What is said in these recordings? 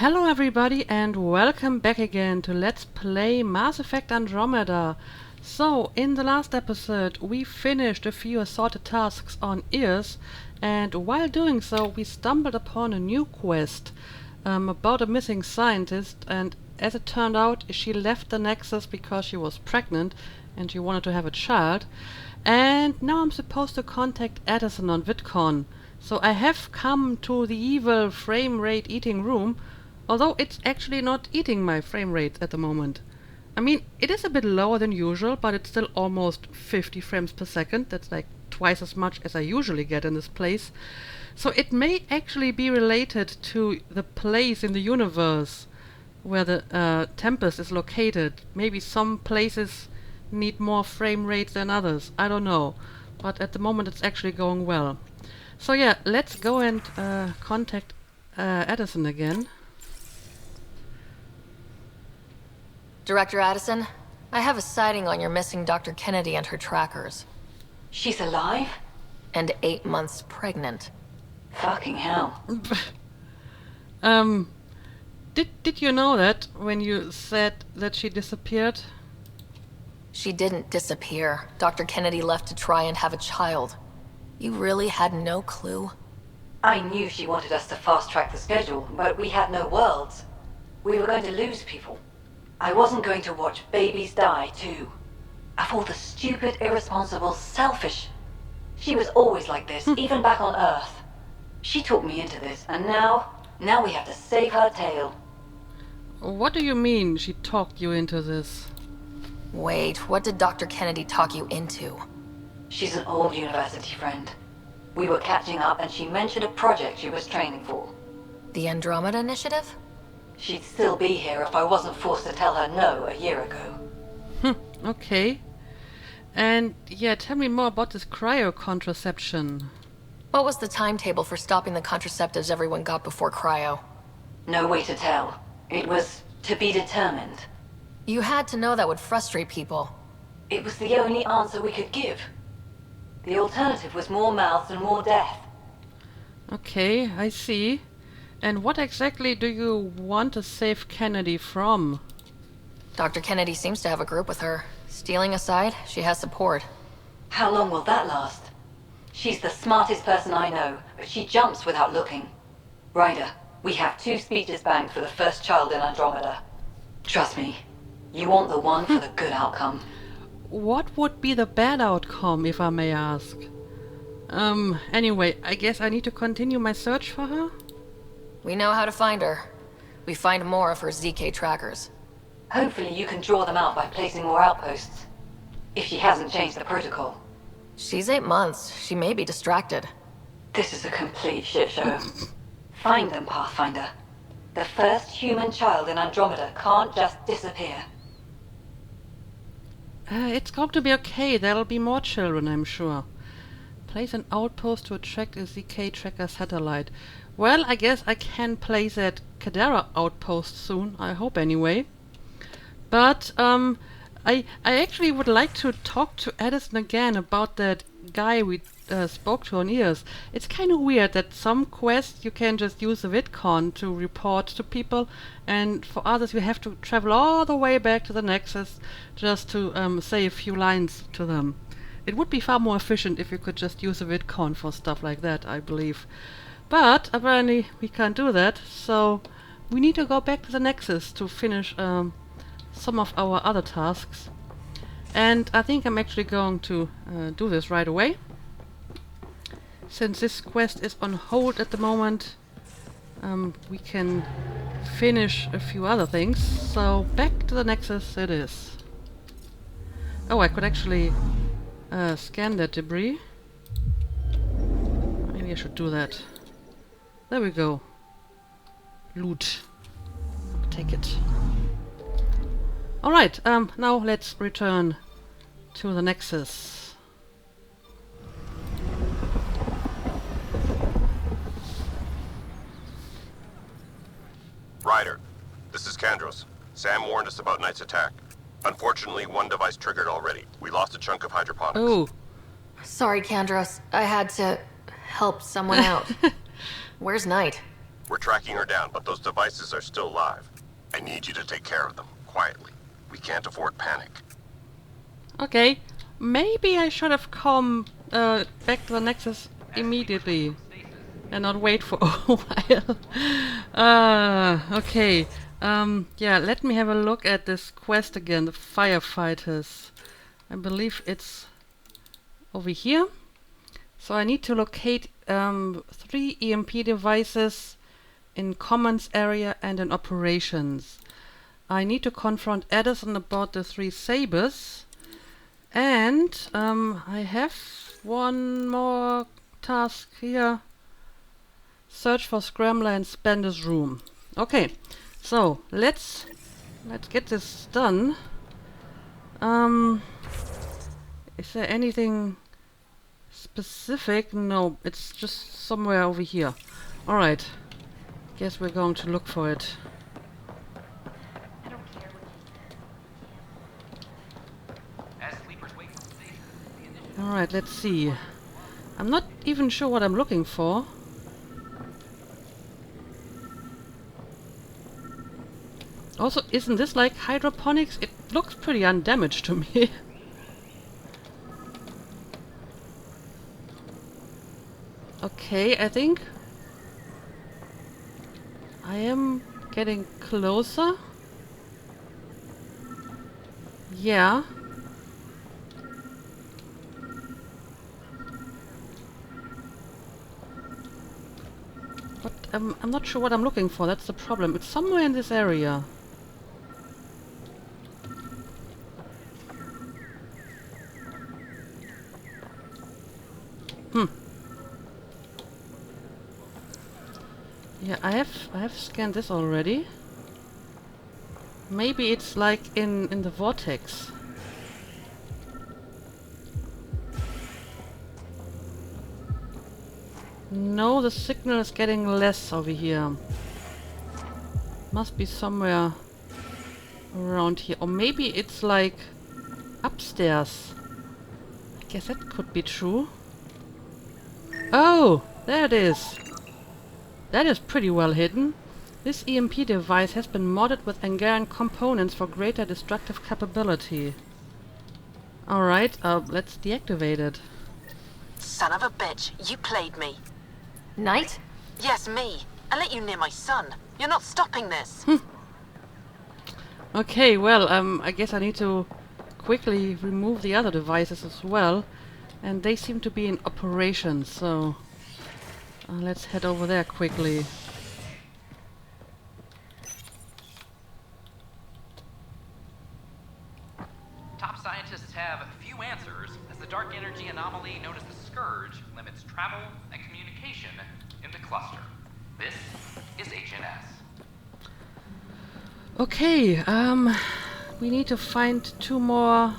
Hello everybody and welcome back again to Let's Play Mass Effect Andromeda. So, in the last episode we finished a few assorted tasks on Ears, and while doing so we stumbled upon a new quest about a missing scientist, and as it turned out she left the Nexus because she was pregnant and she wanted to have a child. And now I'm supposed to contact Edison on VidCon. So I have come to the evil frame rate eating room, although it's actually not eating my frame rate at the moment. I mean, it is a bit lower than usual, but it's still almost 50 frames per second. That's like twice as much as I usually get in this place. So it may actually be related to the place in the universe where the Tempest is located. Maybe some places need more frame rates than others. I don't know. But at the moment it's actually going well. So yeah, let's go and contact Edison again. Director Addison, I have a sighting on your missing Dr. Kennedy and her trackers. She's alive? And 8 months pregnant. Fucking hell. Did you know that when you said that she disappeared? She didn't disappear. Dr. Kennedy left to try and have a child. You really had no clue? I knew she wanted us to fast-track the schedule, but we had no worlds. We were going to lose people. I wasn't going to watch babies die, too. Of all the stupid, irresponsible, selfish... She was always like this, even back on Earth. She talked me into this, and now we have to save her tail. What do you mean she talked you into this? Wait, what did Dr. Kennedy talk you into? She's an old university friend. We were catching up and she mentioned a project she was training for. The Andromeda Initiative? She'd still be here if I wasn't forced to tell her no a year ago. Okay. And yeah, tell me more about this cryocontraception. What was the timetable for stopping the contraceptives everyone got before cryo? No way to tell. It was to be determined. You had to know that would frustrate people. It was the only answer we could give. The alternative was more mouths and more death. Okay, I see. And what exactly do you want to save Kennedy from? Dr. Kennedy seems to have a group with her. Stealing aside, she has support. How long will that last? She's the smartest person I know, but she jumps without looking. Ryder, we have 2 speeches banked for the first child in Andromeda. Trust me, you want the one for the good outcome. What would be the bad outcome, if I may ask? Anyway, I guess I need to continue my search for her? We know how to find her. We find more of her ZK trackers. Hopefully you can draw them out by placing more outposts. If she hasn't changed the protocol. She's 8 months. She may be distracted. This is a complete shit show. Find them, Pathfinder. The first human child in Andromeda can't just disappear. It's going to be okay. There'll be more children, I'm sure. Place an outpost to attract a ZK tracker satellite. Well, I guess I can place that Kadara outpost soon. I hope anyway. But, I actually would like to talk to Edison again about that guy we spoke to on Ears. It's kind of weird that some quests you can just use the VidCon to report to people, and for others you have to travel all the way back to the Nexus just to say a few lines to them. It would be far more efficient if you could just use a VidCon for stuff like that, I believe. But apparently we can't do that, so we need to go back to the Nexus to finish some of our other tasks. And I think I'm actually going to do this right away. Since this quest is on hold at the moment, we can finish a few other things. So back to the Nexus it is. Oh, I could actually scan that debris. Maybe I should do that. There we go. Loot. Take it. Alright, now let's return to the Nexus. Ryder, this is Kandros. Sam warned us about Knight's attack. Unfortunately, one device triggered already. We lost a chunk of hydroponics. Oh. Sorry, Kandros. I had to help someone out. Where's Knight? We're tracking her down, but those devices are still live. I need you to take care of them, quietly. We can't afford panic. Okay. Maybe I should have come back to the Nexus immediately and not wait for a while. Okay. Yeah, let me have a look at this quest again, the firefighters. I believe it's over here. So I need to locate 3 EMP devices in commons area and in operations. I need to confront Edison about the 3 sabers. And I have one more task here. Search for Scrambler and Spender's room. Okay, so let's get this done. Is there anything specific? No, it's just somewhere over here. Alright. Guess we're going to look for it. Alright, let's see. I'm not even sure what I'm looking for. Also, isn't this like hydroponics? It looks pretty undamaged to me. Okay, I think I am getting closer. Yeah. But I'm not sure what I'm looking for, that's the problem. It's somewhere in this area. Yeah, I have scanned this already. Maybe it's like in the vortex. No, the signal is getting less over here. Must be somewhere around here. Or maybe it's like upstairs. I guess that could be true. Oh, there it is. That is pretty well hidden. This EMP device has been modded with Angarian components for greater destructive capability. Alright, let's deactivate it. Son of a bitch, you played me. Knight? Yes, me. I let you near my son. You're not stopping this. Okay, well, I guess I need to quickly remove the other devices as well. And they seem to be in operation, so let's head over there quickly. Top scientists have few answers, as the dark energy anomaly known as the Scourge limits travel and communication in the cluster. This is HNS. Okay, we need to find 2 more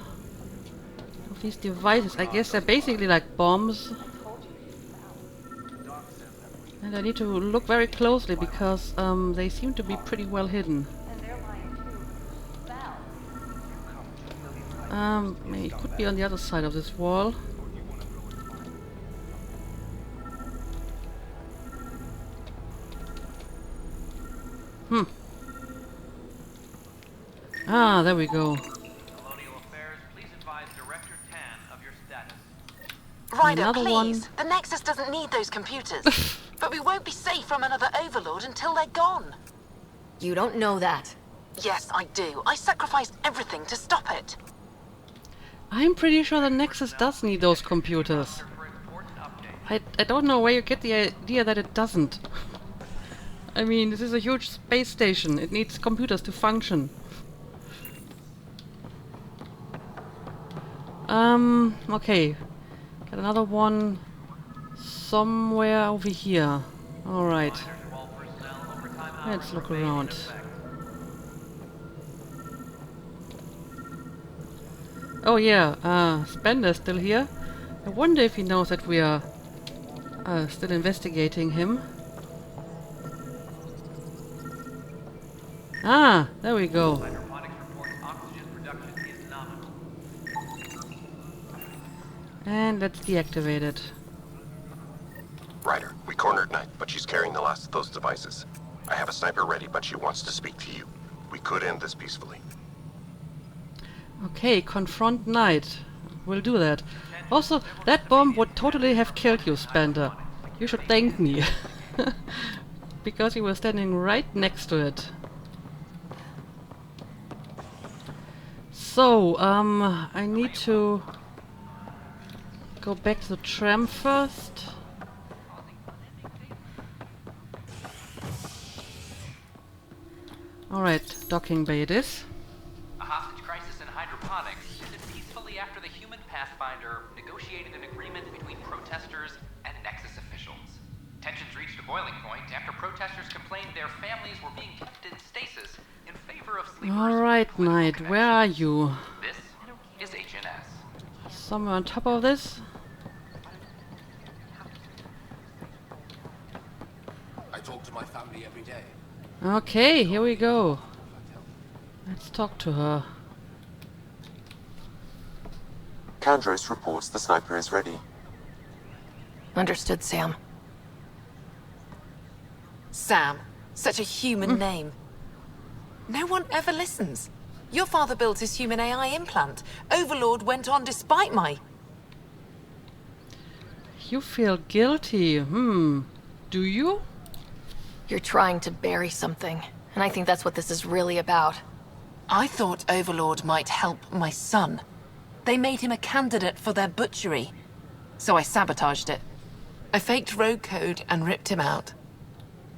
of these devices. I guess they're basically like bombs. And I need to look very closely because they seem to be pretty well hidden. It could be on the other side of this wall. Ah, there we go. Colonial Affairs, please advise Director Tan of your status. Ryder, Another please. one. The Nexus doesn't need those computers. But we won't be safe from another Overlord until they're gone. You don't know that. Yes, I do. I sacrificed everything to stop it. I'm pretty sure the Nexus does need those computers. For important updates. I don't know where you get the idea that it doesn't. I mean, this is a huge space station. It needs computers to function. Okay. Got another one somewhere over here. Alright. To all personnel, overtime Let's hours look remain in around. effect. Oh yeah, Spender's still here. I wonder if he knows that we are still investigating him. Ah, there we go. Hydroponics reports oxygen production is nominal. And let's deactivate it. Ryder, we cornered Knight. but she's carrying the last of those devices. I have a sniper ready, but she wants to speak to you. We could end this peacefully. Okay, confront Knight. We'll do that. Also, that bomb would totally have killed you, Spender. You should thank me. Because you were standing right next to it. So, I need to go back to the tram first. Alright, docking bay it is. A hostage crisis in hydroponics ended peacefully after the human Pathfinder negotiated an agreement between protesters and Nexus officials. Tensions reached a boiling point after protesters complained their families were being kept in stasis in favor of sleepers. Alright, Knight, where are you? This is HNS. Somewhere on top of this? I talk to my family every day. Okay, here we go. Let's talk to her. Kandros reports the sniper is ready. Understood, Sam. Sam, such a human name. No one ever listens. Your father built his human AI implant. Overlord went on despite my... You feel guilty. Do you? You're trying to bury something, and I think that's what this is really about. I thought Overlord might help my son. They made him a candidate for their butchery. So I sabotaged it. I faked rogue code and ripped him out.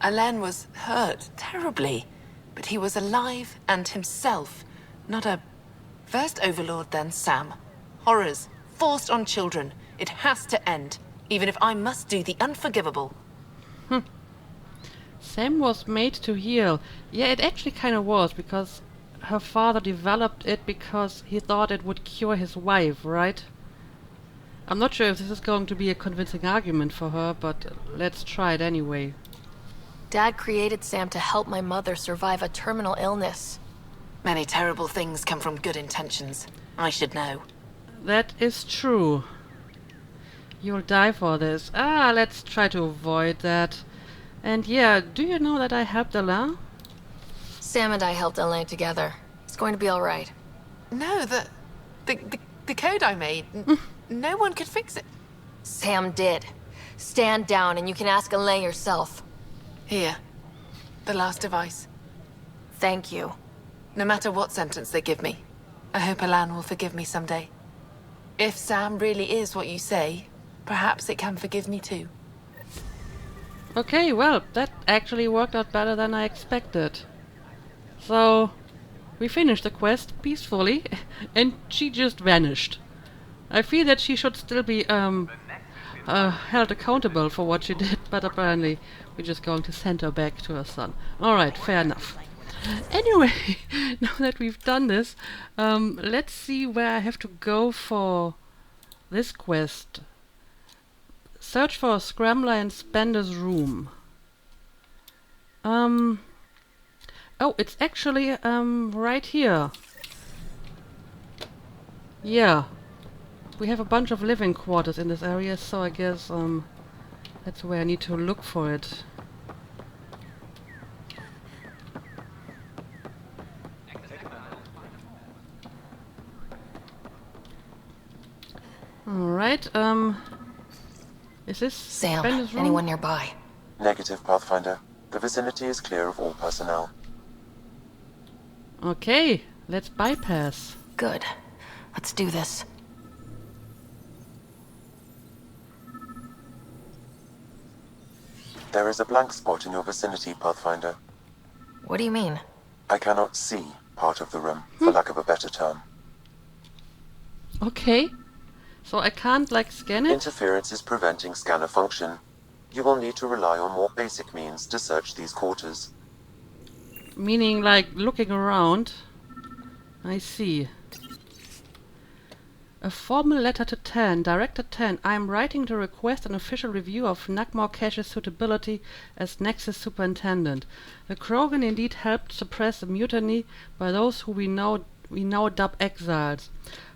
Alain was hurt terribly, but he was alive and himself, not a... First Overlord, then Sam. Horrors, forced on children. It has to end, even if I must do the unforgivable. Sam was made to heal. Yeah, it actually kind of was, because her father developed it because he thought it would cure his wife, right? I'm not sure if this is going to be a convincing argument for her, but let's try it anyway. Dad created Sam to help my mother survive a terminal illness. Many terrible things come from good intentions. I should know. That is true. You'll die for this. Let's try to avoid that. And yeah, do you know that I helped Alain? Sam and I helped Alain together. It's going to be all right. No, the code I made, no one could fix it. Sam did. Stand down and you can ask Alain yourself. Here, the last device. Thank you. No matter what sentence they give me, I hope Alain will forgive me someday. If Sam really is what you say, perhaps it can forgive me too. Okay, well, that actually worked out better than I expected. So, we finished the quest peacefully, and she just vanished. I feel that she should still be held accountable for what she did, but apparently we're just going to send her back to her son. Alright, fair enough. Anyway, now that we've done this, let's see where I have to go for this quest. Search for a scrambler in Spender's room. Oh, it's actually right here. Yeah. We have a bunch of living quarters in this area, so I guess that's where I need to look for it. Alright, is this Sam, Spender's room? anyone nearby? Negative, Pathfinder. The vicinity is clear of all personnel. Okay, let's bypass. Good. Let's do this. There is a blank spot in your vicinity, Pathfinder. What do you mean? I cannot see part of the room, for lack of a better term. Okay. So I can't, like, scan it? Interference is preventing scanner function. You will need to rely on more basic means to search these quarters. Meaning, like, looking around. I see. A formal letter to 10. Director 10. I am writing to request an official review of Nagmor Cash's suitability as Nexus Superintendent. The Krogan indeed helped suppress a mutiny by those who we now dub exiles.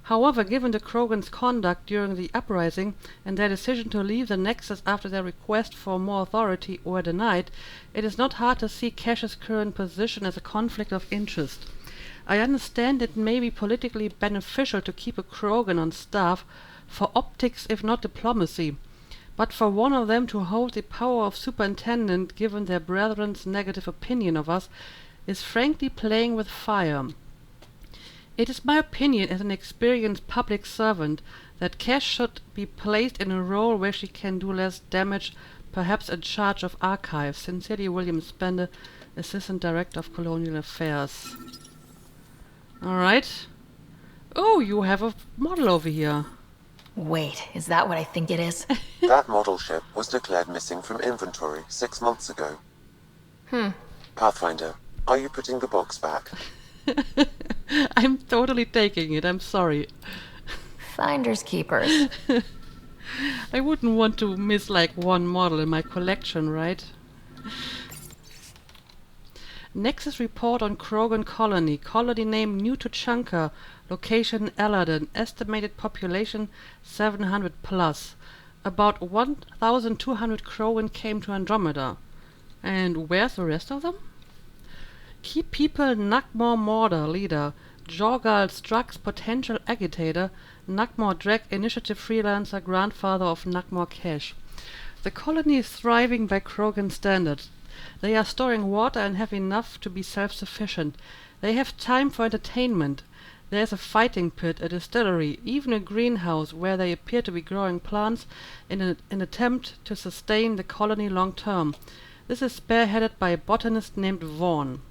However, given the Krogans' conduct during the uprising and their decision to leave the Nexus after their request for more authority were denied, it is not hard to see Cash's current position as a conflict of interest. I understand it may be politically beneficial to keep a Krogan on staff for optics if not diplomacy, but for one of them to hold the power of superintendent given their brethren's negative opinion of us is frankly playing with fire. It is my opinion as an experienced public servant that Cash should be placed in a role where she can do less damage, perhaps in charge of archives. Sincerely, William Spender, Assistant Director of Colonial Affairs. Alright. Oh, you have a model over here. Wait, is that what I think it is? That model ship was declared missing from inventory 6 months ago. Pathfinder, are you putting the box back? I'm totally taking it, I'm sorry. Finders keepers. I wouldn't want to miss like one model in my collection, right? Nexus report on Krogan colony. Colony name New Tuchanka. Location Aladdin. Estimated population 700 plus. About 1,200 Krogan came to Andromeda. And where's the rest of them? Key people Nagmor Morder, leader. Jorgal Strux, potential agitator. Nagmor Drek, initiative freelancer, grandfather of Nagmor Cash. The colony is thriving by Krogan standards. They are storing water and have enough to be self-sufficient. They have time for entertainment. There is a fighting pit, a distillery, even a greenhouse where they appear to be growing plants in an attempt to sustain the colony long term. This is spearheaded by a botanist named Vaughn.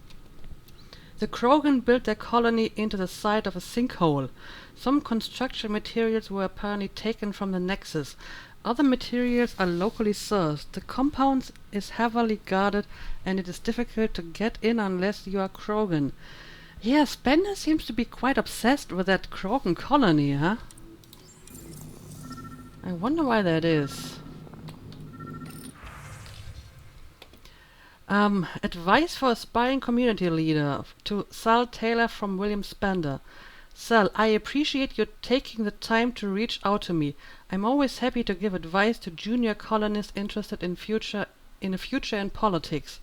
The Krogan built their colony into the side of a sinkhole. Some construction materials were apparently taken from the Nexus. Other materials are locally sourced. The compound is heavily guarded and it is difficult to get in unless you are Krogan. Yeah, Spender seems to be quite obsessed with that Krogan colony, huh? I wonder why that is. Advice for aspiring community leader to Sal Taylor from William Spender. Sal, I appreciate you taking the time to reach out to me. I'm always happy to give advice to junior colonists interested in a future in politics.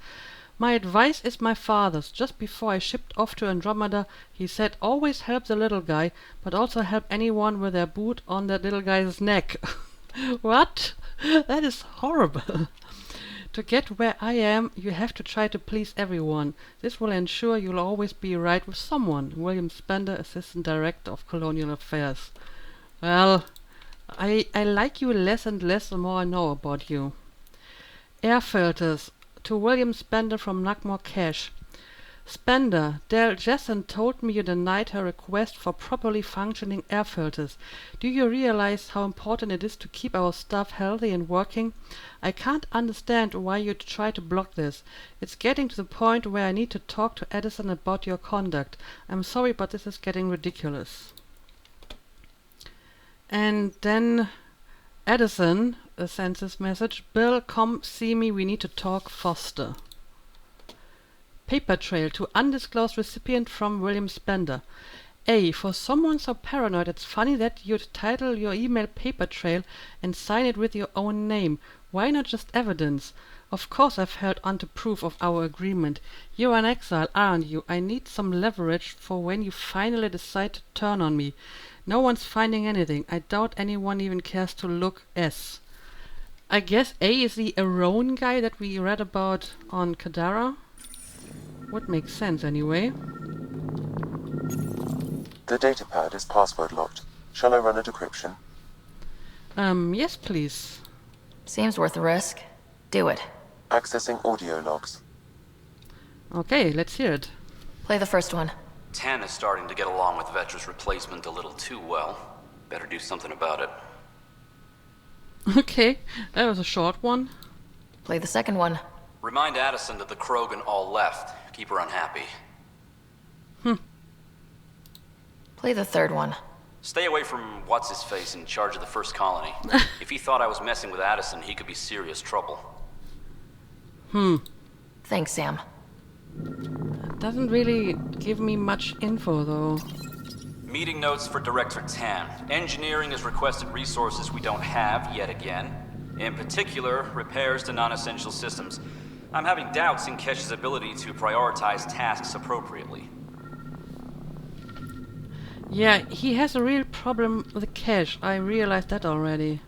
My advice is my father's. Just before I shipped off to Andromeda, he said always help the little guy, but also help anyone with their boot on that little guy's neck. What? That is horrible. To get where I am, you have to try to please everyone. This will ensure you'll always be right with someone. William Spender, Assistant Director of Colonial Affairs. Well, I like you less and less the more I know about you. Air filters. To William Spender from Nagmor Cash. Spender, Del Jessen told me you denied her request for properly functioning air filters. Do you realize how important it is to keep our staff healthy and working? I can't understand why you try to block this. It's getting to the point where I need to talk to Edison about your conduct. I'm sorry, but this is getting ridiculous. And then Edison sends this message. Bill, come see me, we need to talk faster. Paper trail to undisclosed recipient from William Spender. A. For someone so paranoid, it's funny that you'd title your email Paper Trail and sign it with your own name. Why not just evidence? Of course I've held onto proof of our agreement. You're an exile, aren't you? I need some leverage for when you finally decide to turn on me. No one's finding anything. I doubt anyone even cares to look. S. I guess A is the Aron guy that we read about on Kadara. Would make sense anyway. The datapad is password locked. Shall I run a decryption? Yes, please. Seems worth the risk. Do it. Accessing audio logs. Okay, let's hear it. Play the first one. 10 is starting to get along with Vetra's replacement a little too well. Better do something about it. Okay, that was a short one. Play the second one. Remind Addison that the Krogan all left. Keep her unhappy. Play the third one. Stay away from what's-his-face in charge of the first colony. If he thought I was messing with Addison, he could be serious trouble. Thanks, Sam. Doesn't really give me much info, though. Meeting notes for Director Tan. Engineering has requested resources we don't have yet again. In particular, repairs to non-essential systems. I'm having doubts in Kesh's ability to prioritize tasks appropriately. Yeah, he has a real problem with Kesh. I realized that already.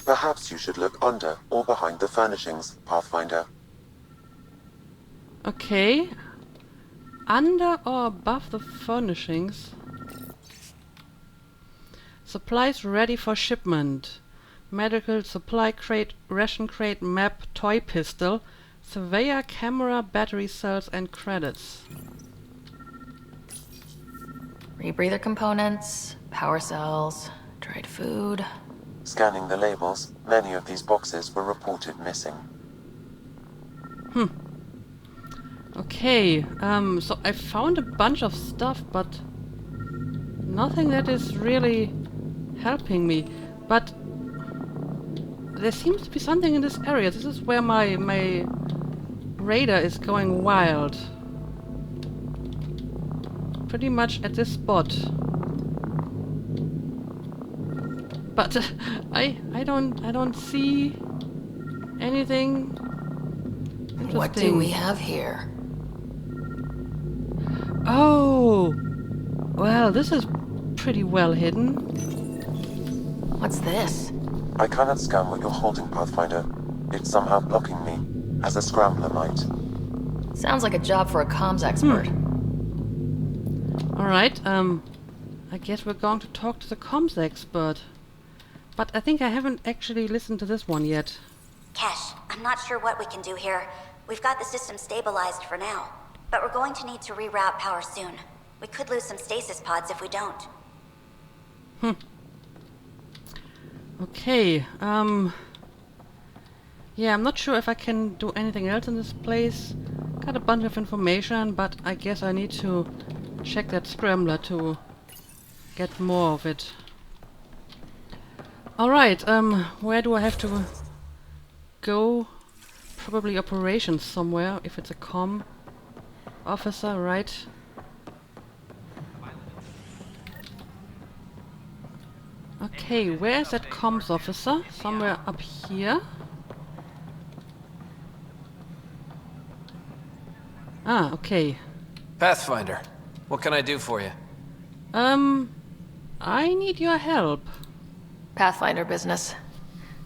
Perhaps you should look under or behind the furnishings, Pathfinder. Okay. Under or above the furnishings? Supplies ready for shipment. Medical supply crate, ration crate, map, toy pistol, surveyor camera, battery cells and credits. Rebreather components, power cells, dried food. Scanning the labels, many of these boxes were reported missing. Okay, so I found a bunch of stuff, but nothing that is really helping me. But there seems to be something in this area. This is where my radar is going wild. Pretty much at this spot. But I don't see anything interesting. What do we have here? Oh! Well, this is pretty well hidden. What's this? I cannot scan what you're holding, Pathfinder. It's somehow blocking me, as a scrambler might. Sounds like a job for a comms expert. Alright, I guess we're going to talk to the comms expert. But I think I haven't actually listened to this one yet. Kesh, I'm not sure what we can do here. We've got the system stabilized for now, but we're going to need to reroute power soon. We could lose some stasis pods if we don't. Okay, yeah, I'm not sure if I can do anything else in this place. Got a bunch of information, but I guess I need to check that scrambler to get more of it. Alright, where do I have to go? Probably operations somewhere, if it's a comm officer, right? Okay, where's that comms officer? Somewhere up here? Ah, okay. Pathfinder, what can I do for you? I need your help. Pathfinder business.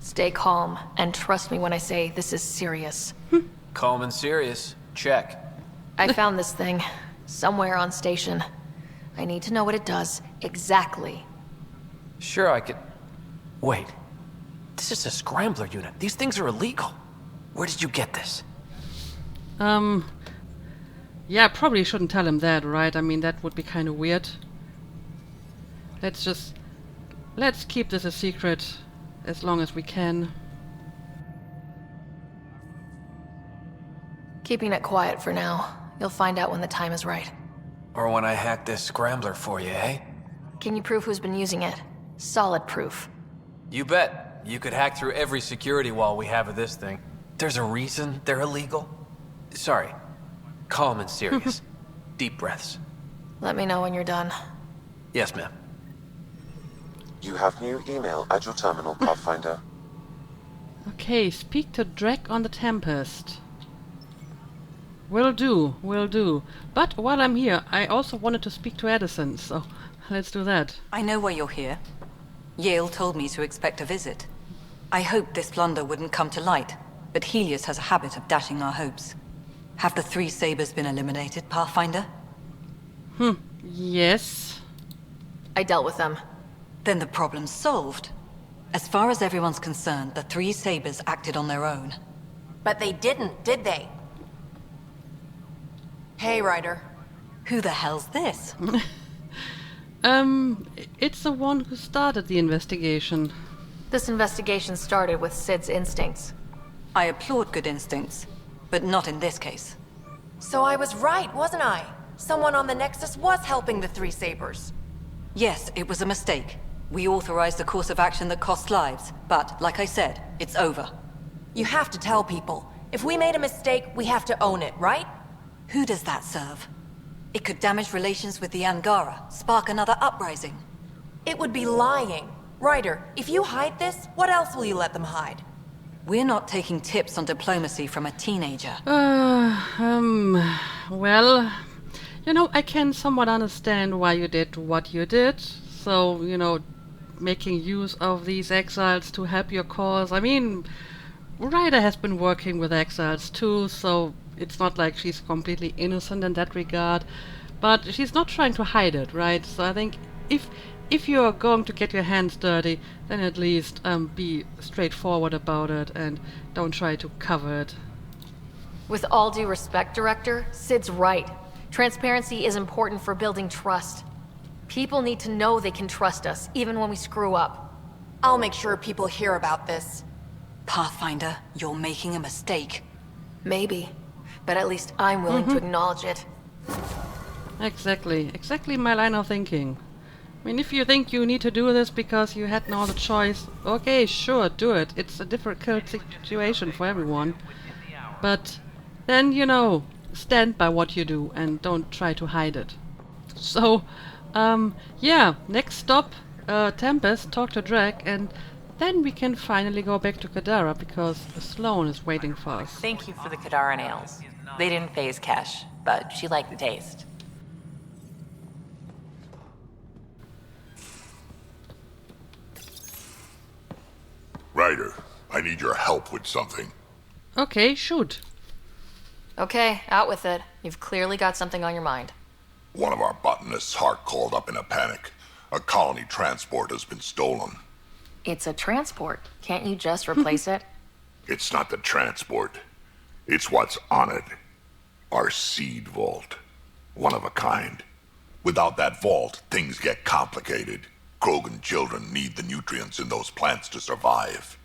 Stay calm, and trust me when I say this is serious. Calm and serious. Check. I found this thing, somewhere on station. I need to know what it does, exactly. Sure, I could... Wait. This is a scrambler unit. These things are illegal. Where did you get this? Yeah, I probably shouldn't tell him that, right? I mean, that would be kind of weird. Let's keep this a secret as long as we can. Keeping it quiet for now. You'll find out when the time is right. Or when I hack this scrambler for you, eh? Can you prove who's been using it? Solid proof. You bet. You could hack through every security wall we have of this thing. There's a reason they're illegal. Sorry. Calm and serious. Deep breaths. Let me know when you're done. Yes, ma'am. You have new email at your terminal, Pathfinder. Okay, speak to Drek on the Tempest. Will do, will do. But while I'm here, I also wanted to speak to Edison, so let's do that. I know why you're here. Yale told me to expect a visit. I hoped this blunder wouldn't come to light, but Helios has a habit of dashing our hopes. Have the three Sabers been eliminated, Pathfinder? Yes. I dealt with them. Then the problem's solved. As far as everyone's concerned, the three Sabers acted on their own. But they didn't, did they? Hey, Ryder. Who the hell's this? It's the one who started the investigation. This investigation started with Sid's instincts. I applaud good instincts, but not in this case. So I was right, wasn't I? Someone on the Nexus was helping the three Sabers. Yes, it was a mistake. We authorized a course of action that cost lives, but, like I said, it's over. You have to tell people. If we made a mistake, we have to own it, right? Who does that serve? It could damage relations with the Angara, spark another uprising. It would be lying. Ryder, if you hide this, what else will you let them hide? We're not taking tips on diplomacy from a teenager. Well, you know, I can somewhat understand why you did what you did. So, you know, making use of these exiles to help your cause. I mean, Ryder has been working with exiles too, so it's not like she's completely innocent in that regard. But she's not trying to hide it, right? So I think if you're going to get your hands dirty, then at least be straightforward about it and don't try to cover it. With all due respect, Director, Sid's right. Transparency is important for building trust. People need to know they can trust us, even when we screw up. I'll make sure people hear about this. Pathfinder, you're making a mistake. Maybe, but at least I'm willing to acknowledge it. Exactly my line of thinking. I mean, if you think you need to do this because you had no other choice, okay, sure, do it. It's a difficult situation for everyone. But then, you know, stand by what you do and don't try to hide it. So, yeah, next stop, Tempest, talk to Drake, and then we can finally go back to Kadara because Sloane is waiting for us. Thank you for the Kadara nails. They didn't phase Kesh, but she liked the taste. Ryder, I need your help with something. Okay, shoot. Okay, out with it. You've clearly got something on your mind. One of our botanists' heart called up in a panic. A colony transport has been stolen. It's a transport. Can't you just replace it? It's not the transport. It's what's on it. Our seed vault. One of a kind. Without that vault, things get complicated. Krogan children need the nutrients in those plants to survive.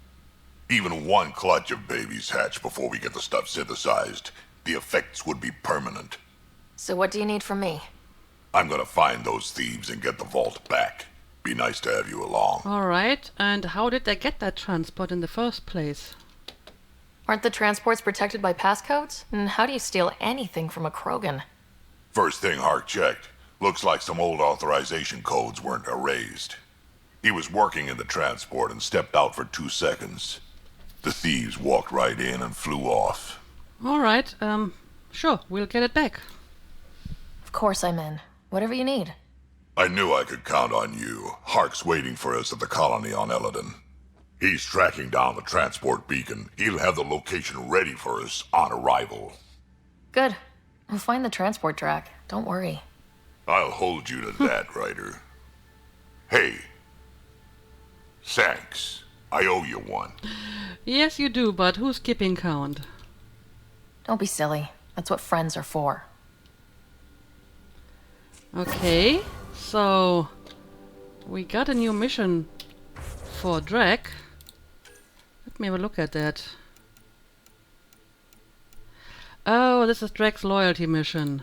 Even one clutch of babies hatch before we get the stuff synthesized. The effects would be permanent. So what do you need from me? I'm gonna find those thieves and get the vault back. Be nice to have you along. Alright, and how did they get that transport in the first place? Aren't the transports protected by passcodes? And how do you steal anything from a Krogan? First thing Hark checked. Looks like some old authorization codes weren't erased. He was working in the transport and stepped out for 2 seconds. The thieves walked right in and flew off. Alright, sure, we'll get it back. Of course I'm in. Whatever you need. I knew I could count on you. Hark's waiting for us at the colony on Eladon. He's tracking down the transport beacon. He'll have the location ready for us on arrival. Good. We'll find the transport track. Don't worry. I'll hold you to that, Ryder. Hey. Thanks. I owe you one. Yes, you do, but who's keeping count? Don't be silly. That's what friends are for. Okay, so we got a new mission for Drake. Let me have a look at that. Oh, this is Drake's loyalty mission.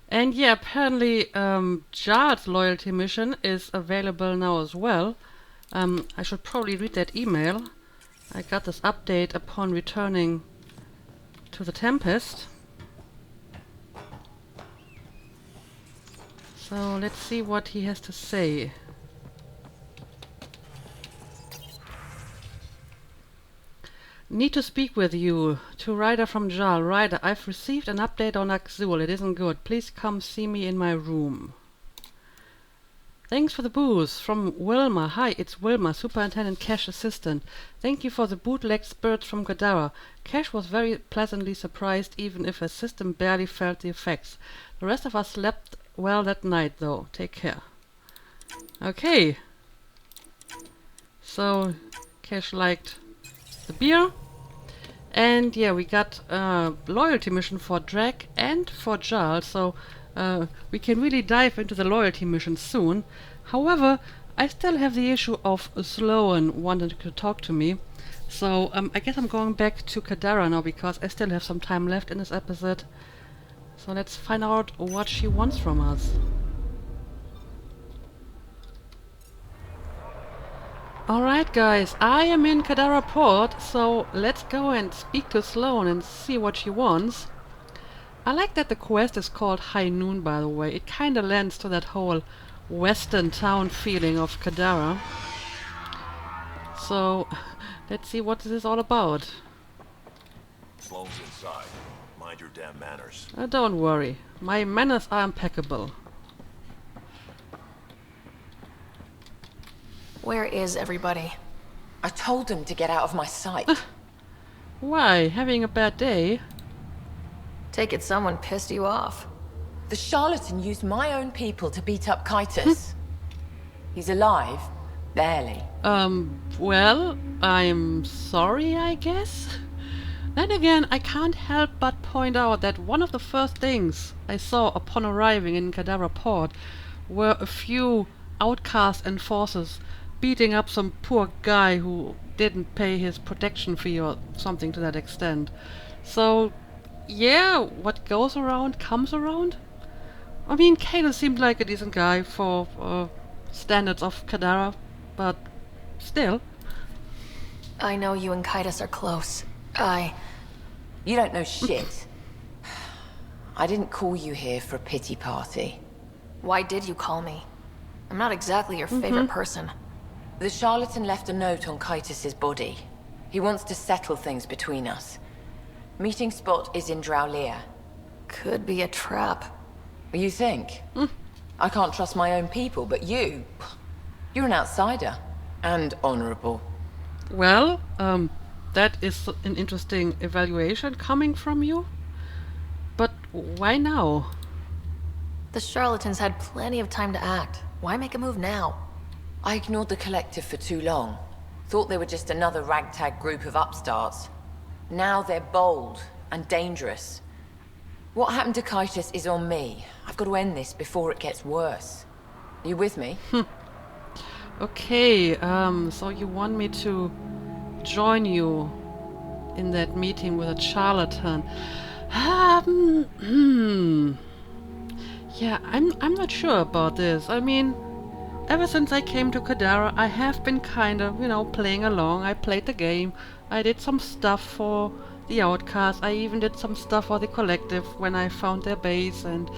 And yeah, apparently Jar's loyalty mission is available now as well. I should probably read that email. I got this update upon returning to the Tempest. So let's see what he has to say. Need to speak with you. To Ryder from Jal. Ryder, I've received an update on Axul. It isn't good. Please come see me in my room. Thanks for the booze. From Wilma. Hi, it's Wilma, Superintendent Cash Assistant. Thank you for the bootleg spirits from Gadara. Cash was very pleasantly surprised, even if his system barely felt the effects. The rest of us slept well that night, though. Take care. Okay. So, Cash liked the beer. And yeah, we got a loyalty mission for Drake and for Jarl, so we can really dive into the loyalty mission soon. However, I still have the issue of Sloan wanting to talk to me. So I guess I'm going back to Kadara now because I still have some time left in this episode. So let's find out what she wants from us. Alright guys, I am in Kadara Port, so let's go and speak to Sloan and see what she wants. I like that the quest is called High Noon, by the way. It kinda lends to that whole western town feeling of Kadara. So, let's see what this is all about. Sloane's inside. Mind your damn manners. Don't worry. My manners are impeccable. Where is everybody? I told them to get out of my sight. Why? Having a bad day? Take it someone pissed you off. The charlatan used my own people to beat up Kaitis. He's alive. Barely. Well, I'm sorry, I guess? Then again, I can't help but point out that one of the first things I saw upon arriving in Kadara Port were a few outcast enforcers beating up some poor guy who didn't pay his protection fee or something to that extent. So, yeah, what goes around comes around. I mean, Kalo seemed like a decent guy for standards of Kadara, but still. I know you and Kaitis are close. You don't know shit. I didn't call you here for a pity party. Why did you call me? I'm not exactly your favorite person. The charlatan left a note on Kaitis' body. He wants to settle things between us. Meeting spot is in Drowlear. Could be a trap. You think? I can't trust my own people, but you're an outsider. And honorable. Well, that is an interesting evaluation coming from you. But why now? The charlatans had plenty of time to act. Why make a move now? I ignored the collective for too long. Thought they were just another ragtag group of upstarts. Now they're bold and dangerous. What happened to Kaitis is on me. I've got to end this before it gets worse. You with me? Okay, so you want me to join you in that meeting with a charlatan? Yeah, I'm not sure about this. I mean, ever since I came to Kadara, I have been kind of, playing along. I played the game. I did some stuff for the Outcast. I even did some stuff for the Collective when I found their base. And,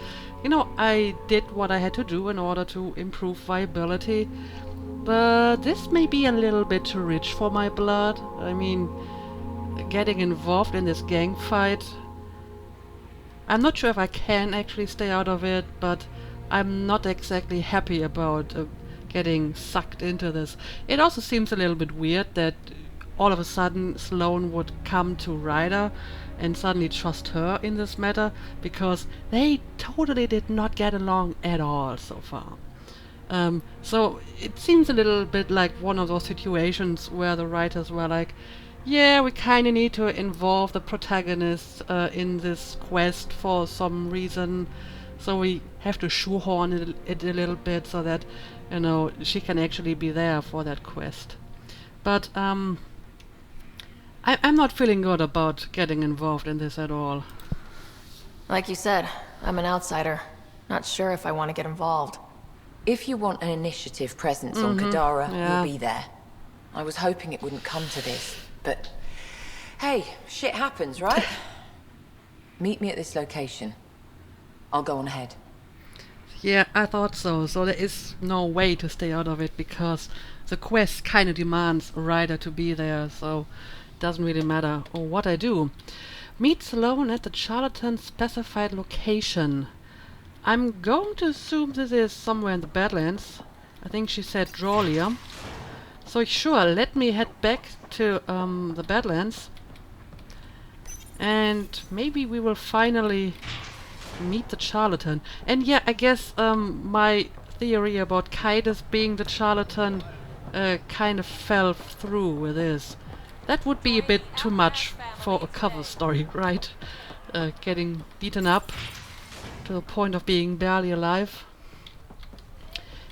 I did what I had to do in order to improve viability. But this may be a little bit too rich for my blood. I mean, getting involved in this gang fight, I'm not sure if I can actually stay out of it, but I'm not exactly happy about getting sucked into this. It also seems a little bit weird that all of a sudden Sloane would come to Ryder and suddenly trust her in this matter, because they totally did not get along at all so far. So it seems a little bit like one of those situations where the writers were like, yeah, we kind of need to involve the protagonist in this quest for some reason, so we have to shoehorn it a little bit so that, she can actually be there for that quest. But I'm not feeling good about getting involved in this at all. Like you said, I'm an outsider. Not sure if I want to get involved. If you want an initiative presence on Kadara, you'll be there. I was hoping it wouldn't come to this, but hey, shit happens, right? Meet me at this location. I'll go on ahead. Yeah, I thought so. So there is no way to stay out of it, because the quest kind of demands a rider to be there, so it doesn't really matter what I do. Meet Sloane at the charlatan specified location. I'm going to assume this is somewhere in the Badlands. I think she said Drowlear. So sure, let me head back to the Badlands. And maybe we will finally meet the charlatan. And yeah, I guess my theory about Kaitis being the charlatan kind of fell through with this. That would be a bit too much for a cover story, right? Getting beaten up to the point of being barely alive.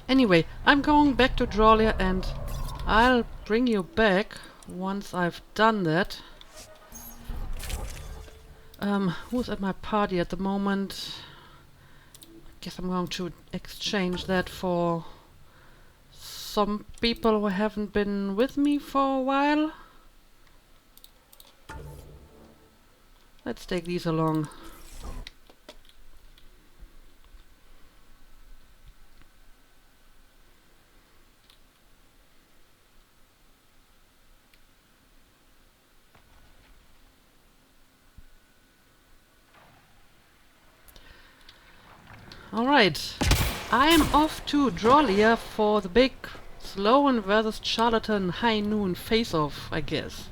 Anyway, I'm going back to Drowlear and I'll bring you back once I've done that. Who's at my party at the moment? Guess I'm going to exchange that for some people who haven't been with me for a while. Let's take these along. Alright. I'm off to Drollia for the big Sloan versus Charlatan high noon face-off, I guess.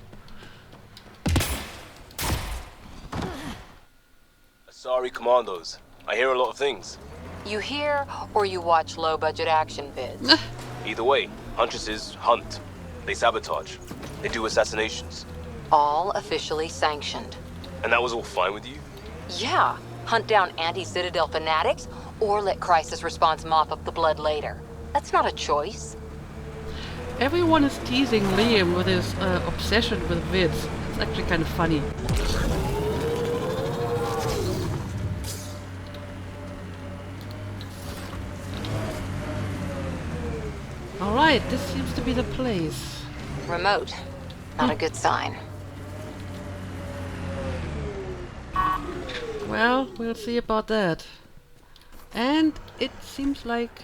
Sorry, Commandos. I hear a lot of things. You hear or you watch low-budget action vids? Either way, Huntresses hunt. They sabotage. They do assassinations. All officially sanctioned. And that was all fine with you? Yeah. Hunt down anti-Citadel fanatics, or let Crisis Response mop up the blood later. That's not a choice. Everyone is teasing Liam with his obsession with vids. It's actually kind of funny. Alright, this seems to be the place. Remote. Not a good sign. Well, we'll see about that. And it seems like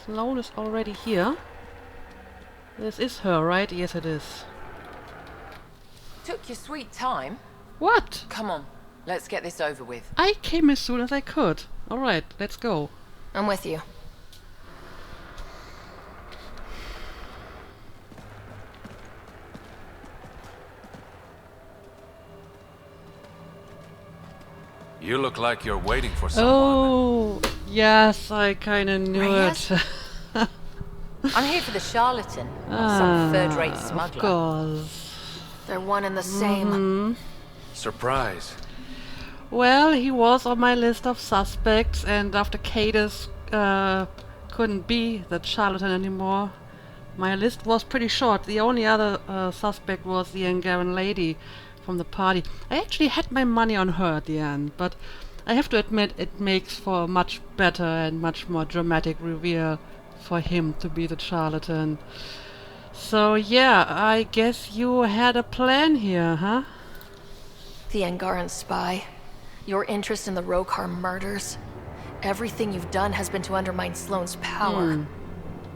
Sloan is already here. This is her, right? Yes, it is. Took your sweet time. What? Come on, let's get this over with. I came as soon as I could. Alright, let's go. I'm with you. You look like you're waiting for someone. Oh, yes, I kinda knew Reyes? it. I'm here for the charlatan, some third-rate Of smuggler. course. They're one and the same. Surprise. Well, he was on my list of suspects, and after Cadus couldn't be the charlatan anymore, my list was pretty short. The only other suspect was the Angaran lady from the party. I actually had my money on her at the end, but I have to admit it makes for a much better and much more dramatic reveal for him to be the charlatan. So yeah, I guess you had a plan here, huh? The Angaran spy. Your interest in the Rokar murders. Everything you've done has been to undermine Sloane's power.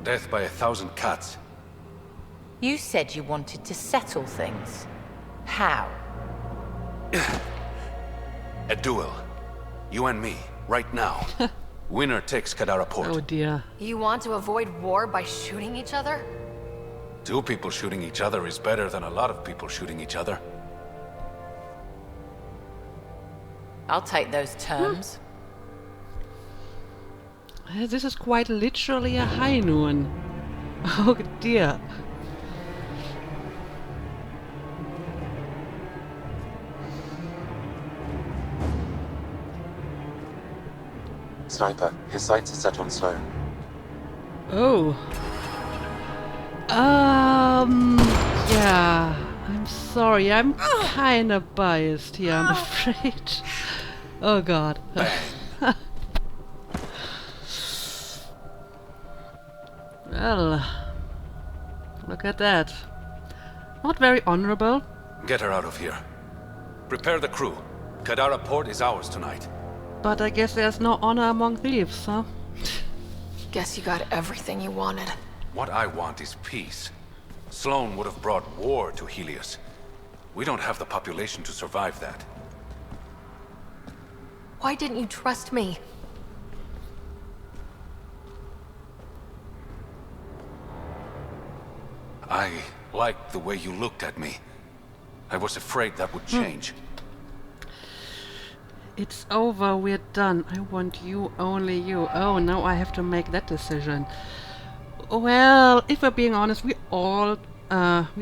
Death by 1,000 cuts. You said you wanted to settle things. How? A duel. You and me, right now. Winner takes Kadara Port. Oh dear. You want to avoid war by shooting each other? 2 people shooting each other is better than a lot of people shooting each other. I'll take those terms. This is quite literally a high noon. Oh dear. Sniper, his sights are set on Sloan. Oh. Yeah. I'm sorry. I'm kinda biased here, I'm afraid. Oh god. Well, look at that. Not very honorable. Get her out of here. Prepare the crew. Kadara Port is ours tonight. But I guess there's no honor among thieves, huh? Guess you got everything you wanted. What I want is peace. Sloan would have brought war to Helios. We don't have the population to survive that. Why didn't you trust me? I liked the way you looked at me. I was afraid that would change. It's over, we're done. I want you, only you. Oh, now I have to make that decision. Well, if we're being honest, we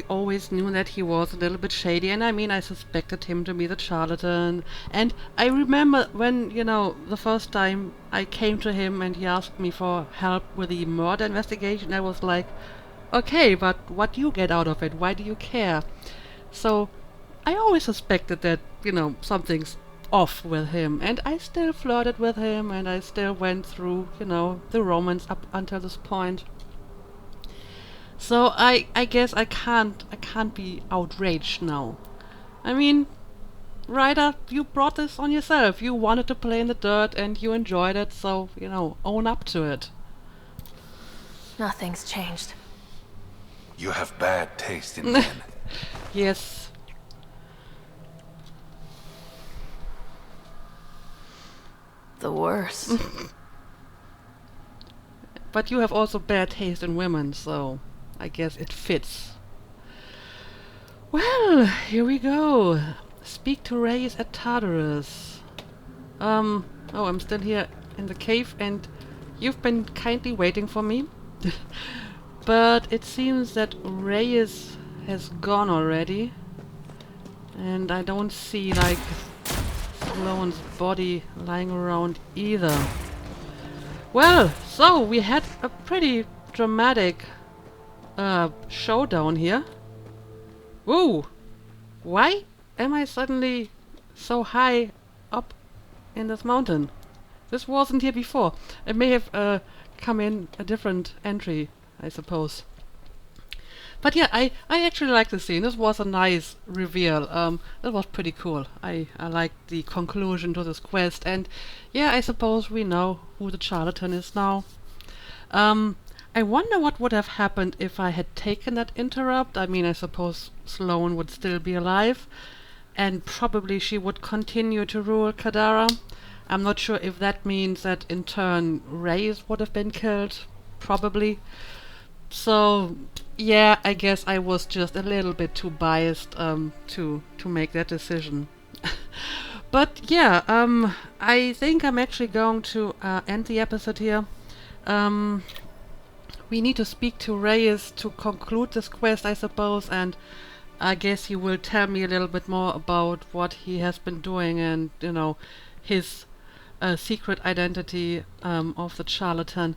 always knew that he was a little bit shady, and I mean, I suspected him to be the charlatan. And I remember when, you know, the first time I came to him and he asked me for help with the murder investigation, I was like, okay, but what do you get out of it? Why do you care? So, I always suspected that, you know, something's off with him, and I still flirted with him, and I still went through, you know, the romance up until this point. So I guess I can't be outraged now. I mean, Ryder, you brought this on yourself. You wanted to play in the dirt and you enjoyed it, so, you know, own up to it. Nothing's changed. You have bad taste in men. Yes. The worst. But you have also bad taste in women, so I guess it fits. Well, here we go. Speak to Reyes at Tartarus. Oh, I'm still here in the cave and you've been kindly waiting for me. But it seems that Reyes has gone already. And I don't see, like, Sloane's body lying around either. Well, so we had a pretty dramatic showdown here. Whoa! Why am I suddenly so high up in this mountain? This wasn't here before. It may have come in a different entry, I suppose. But yeah, I actually like the scene. This was a nice reveal. That was pretty cool. I liked the conclusion to this quest. And yeah, I suppose we know who the charlatan is now. I wonder what would have happened if I had taken that interrupt. I mean, I suppose Sloane would still be alive. And probably she would continue to rule Kadara. I'm not sure if that means that in turn Reyes would have been killed. Probably. So yeah, I guess I was just a little bit too biased to make that decision. But yeah, I think I'm actually going to end the episode here. We need to speak to Reyes to conclude this quest, I suppose, and I guess he will tell me a little bit more about what he has been doing and, you know, his secret identity of the charlatan.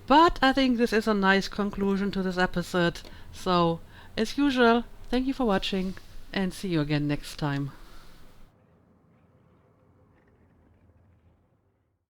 But I think this is a nice conclusion to this episode. So, as usual, thank you for watching and see you again next time.